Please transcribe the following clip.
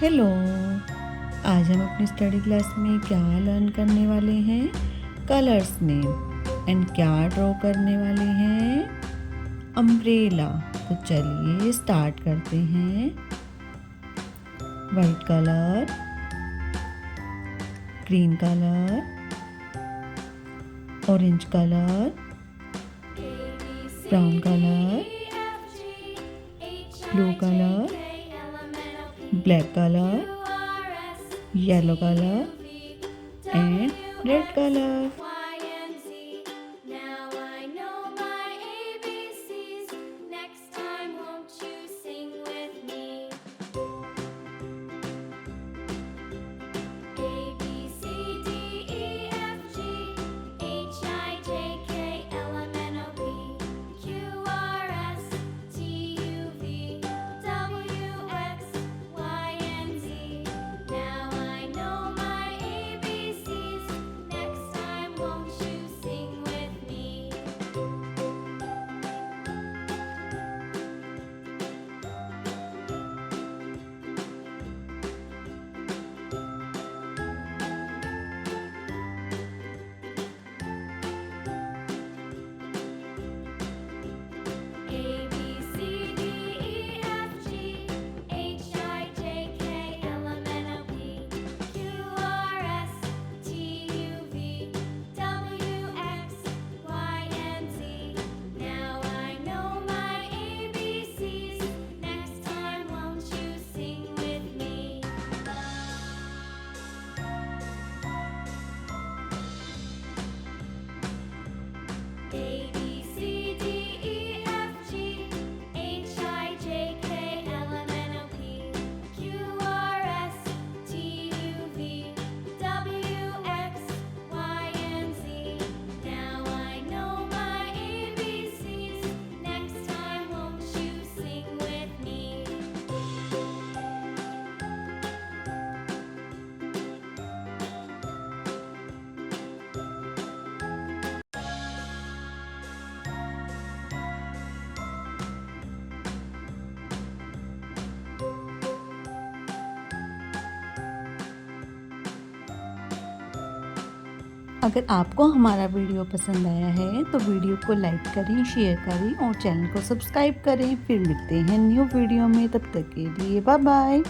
Hello. आज हम अपनी स्टडी क्लास में क्या लर्न करने वाले हैं? कलर्स नेम एंड क्या ड्रॉ करने वाले हैं? अम्ब्रेला। तो चलिए स्टार्ट करते हैं। White colour, green colour, orange colour, brown colour, blue colour, black color, yellow color and red color. अगर आपको हमारा वीडियो पसंद आया है तो वीडियो को लाइक करें, शेयर करें और चैनल को सब्सक्राइब करें। फिर मिलते हैं न्यू वीडियो में, तब तक के लिए बाय बाय।